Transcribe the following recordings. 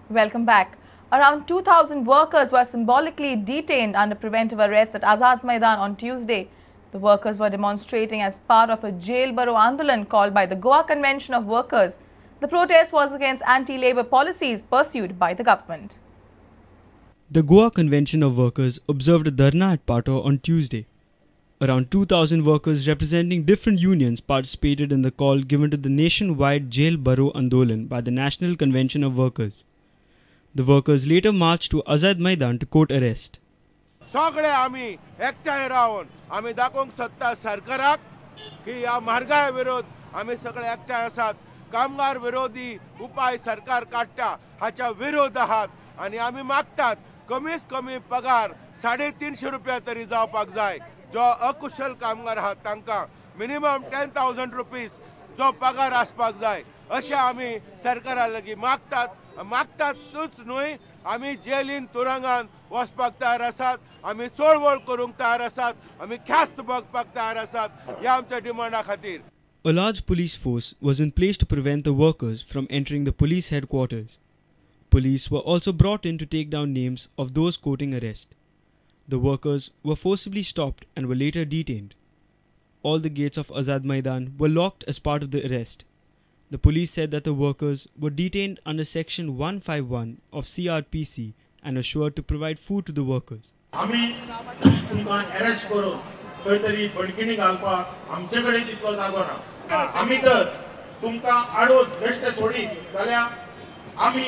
Welcome back. Around 2,000 workers were symbolically detained under preventive arrest at Azad Maidan on Tuesday. The workers were demonstrating as part of a jail bharo andolan called by the Goa Convention of Workers. The protest was against anti-labour policies pursued by the government. The Goa Convention of Workers observed a dharna at Pato on Tuesday. Around 2,000 workers representing different unions participated in the call given to the nationwide jail bharo andolan by the National Convention of Workers. The workers later marched to Azad Maidan to court arrest. सगळे आम्ही एकठांय राहून आम्ही दाखोवंक सोदता सरकाराक की ह्या म्हारगाय विरोध आम्ही सगळे एकठांय आसात. कामगार विरोधी उपाय सरकार काडटा हाच्या विरोध आहात आणि आम्ही मागतात कमीत कमी पगार 350 रुपया तरी जावपाक जाय. जो अकुशल कामगार आहात तांकां मिनिमम 10,000 रुपीज जो पगार आसपाक जाय अशें आमी सरकारा लागीं मागतातूच न्हय आमी जेलीन तुरुंगान वचपाक तयार आसात. आमी चळवळ करूंक तयार आसात. आमी ख्यास्त भोगपाक तयार आसात ह्या आमच्या डिमांडा खातीर. A large police force was in place to prevent the workers from entering the police headquarters. Police were also brought in to take down names of those courting arrest. The workers were forcibly stopped and were later detained. All the gates of Azad Maidan were locked as part of the arrest. The police said that the workers were detained under Section 151 of CRPC and assured to provide food to the workers. आम्ही तुमकां arrest करून खंय तरी बडकिणी घालपाक आमचे कडेन तितलो जागो ना. आमी तर तुमकां आडोद बेश्ट सोडीत जाल्यार आमी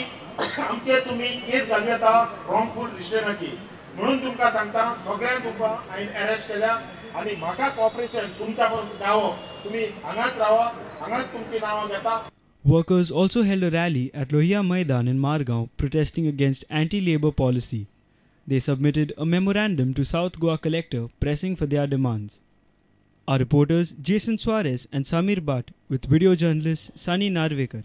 आमचे तुमी केस घालूं येता रॉंगफूल रिस्ट्रेनाची म्हणून तुमकां सांगता सगळ्यांक तुमकां हांवें अरेस्ट केल्या आनी म्हाका कॉपरेशन तुमच्या गावो तुमी हांगाच रावा हांगाच तुमची नांवां घेता. Workers also held a rally at Lohia Maidan in Margaon protesting against anti-labour policy. They submitted a memorandum to South Goa Collector pressing for their demands. Our reporters Jason Suarez and Samir Bhatt with video journalist Sunny Narvekar.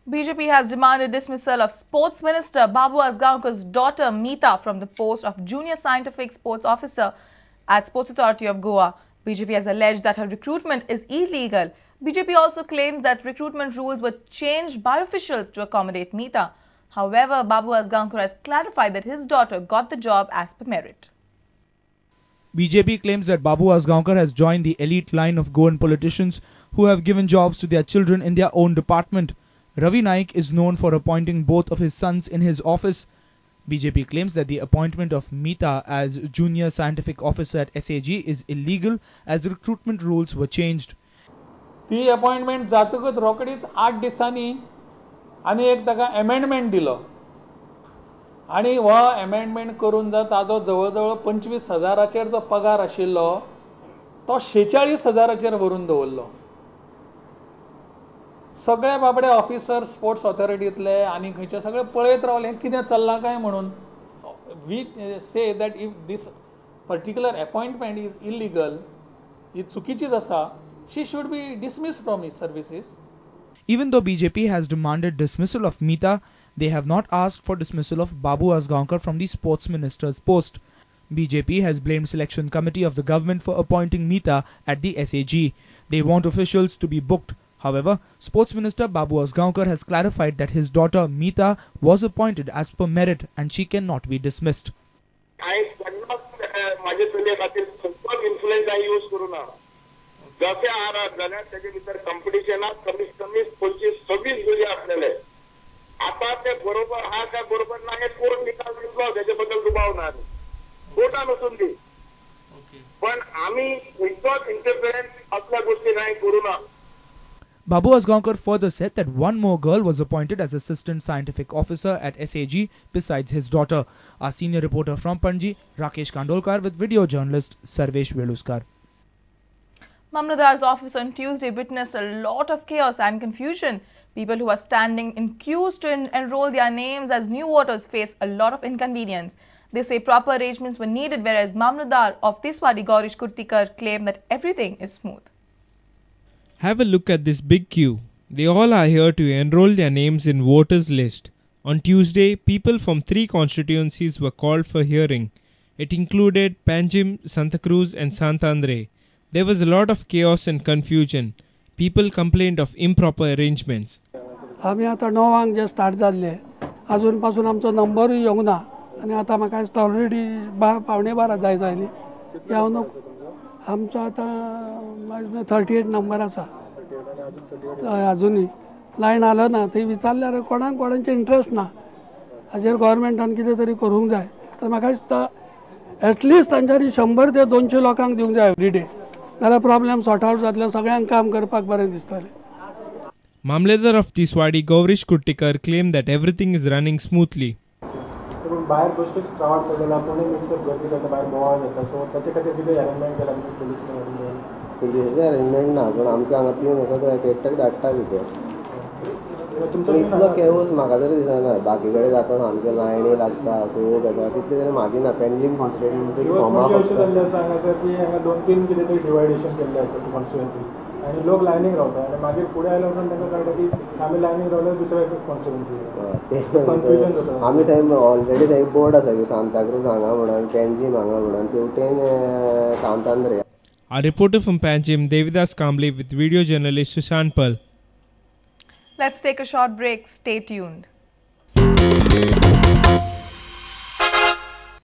BJP has demanded dismissal of Sports Minister Babu Asgaonkar's daughter Meeta from the post of Junior Scientific Sports Officer at Sports Authority of Goa. BJP has alleged that her recruitment is illegal. BJP also claims that recruitment rules were changed by officials to accommodate Meeta. However, Babu Asgaonkar has clarified that his daughter got the job as per merit. BJP claims that Babu Asgaonkar has joined the elite line of Goan politicians who have given jobs to their children in their own department. Ravi Naik is known for appointing both of his sons in his office. BJP claims that the appointment of Meeta as Junior Scientific Officer at SAG is illegal as recruitment rules were changed. ती appointment जातकच रोकडीच 8 दिसांनी आनी एक ताका amendment दिलो आनी हो अमेंडमेंट करून ताजो जवळ जवळ 25,000 जो पगार आशिल्लो तो 46,000 व्हरून दवरलो. सगळे बाबडे ऑफिसर स्पोर्ट्स ऑथॉरिटीतले आनी खंयचे सगळे पळयत रावले कितें चल्लां काय म्हणून. We say that if this particular appointment is illegal ही चुकीचीच आसा. She should be dismissed from his services. Even though BJP has demanded dismissal of Meeta, they have not asked for dismissal of Babu Asgaonkar from the sports minister's post. BJP has blamed selection committee of the government for appointing Meeta at the SAG. They want officials to be booked. However, Sports Minister Babu Asgaonkar has clarified that his daughter Meeta was appointed as per merit and she cannot be dismissed. I cannot माझे चले खातीर खूप influence आय use करू ना. जसे आहात जाल्यार त्याच्या भितर कॉम्पिटिशनात कमीत कमी 25-26 भुरगे असलेले. आता ते बरोबर हा का बरोबर नाही कोर्ट निकाल दिलो त्याच्याबद्दल दुबाव नाही कोर्टान वचून दी. पण आम्ही विदाउट इंटरफेरन्स असल्या गोष्टी नाही करू ना. Babu Asgaonkar further said that one more girl was appointed as Assistant Scientific Officer at SAG besides his daughter. Our senior reporter from Panji, Rakesh Kandolkar with video journalist Sarvesh Veluskar. Mamladar's office on Tuesday witnessed a lot of chaos and confusion. People who are standing in queues to enroll their names as new voters face a lot of inconvenience. They say proper arrangements were needed, whereas Mamladar of Tiswadi Gaurish Kurtikar claimed that everything is smooth. Have a look at this big queue. They all are here to enroll their names in voters list. On Tuesday, people from 3 constituencies were called for hearing. It included Panjim, Santa Cruz and Santandre. There was a lot of chaos and confusion. People complained of improper arrangements. आमी आतां 9 जे start जाल्ले अजून पासून आमचो नंबरूय येवंक ना आनी आतां म्हाका दिसता ऑलरेडी 12:15 जायत आयली हांव आमचो आतां 38 नंबर आसा अजुनूय लायन आलो ना थंय विचारल्यार कोणाचे इंट्रस्ट ना हाजेर गव्हर्मेंटान कितें तरी करूंक जाय तर म्हाका दिसता एटलिस्ट तांच्यांनी 100 ते 200 लोकांक दिवंक जाय एवरीडे जाल्यार प्रॉब्लेम सॉर्ट आवट जातले सगळ्यांक काम करपाक बरें दिसतलें. Mamledar of Tiswadi Gaurish Kuttikar claimed that everything is running smoothly. भायर बेश्टेच क्राउड पडलेला कोणी मिक्सअप गर्दी करता भायर बोवाळ जाता सो ताचे खातीर कितें अरेंजमेंट केला पुलिसाचे अरेंजमेंट ना पण आमच्या हांगा पिवन आसा तो एकट्याक धाडटा भितर तुमचो इतलो केवस म्हाका तरी दिसना बाकी कडेन जाता आमचे लायनी लागता खूब येता तितले तरी म्हाजी ना पेंडलींग कॉन्स्टिट्युएन्सी अशें जाल्लें आसा हांगासर की हांगा 2-3 कितें तरी डिवायडेशन केल्लें आसा कॉन्स्टिट्युएन्सी आनी लोक लायनीक रावता आनी मागीर फुडें आयल्या उपरांत तांकां कळटा की आमी लायनीक रावल्यार दुसऱ्या कॉन्स्टिट्युएन्सी कन्फ्युजन जाता. आमी थंय ऑलरेडी थंय बोर्ड आसा की सांताक्रूज हांगा म्हणून पेंजीम हांगा म्हणून तेवटेन सांतांद्रे. Our reporter from Panjim, Devidas Kamble, with video journalist Sushant Pal. Let's take a short break. Stay tuned.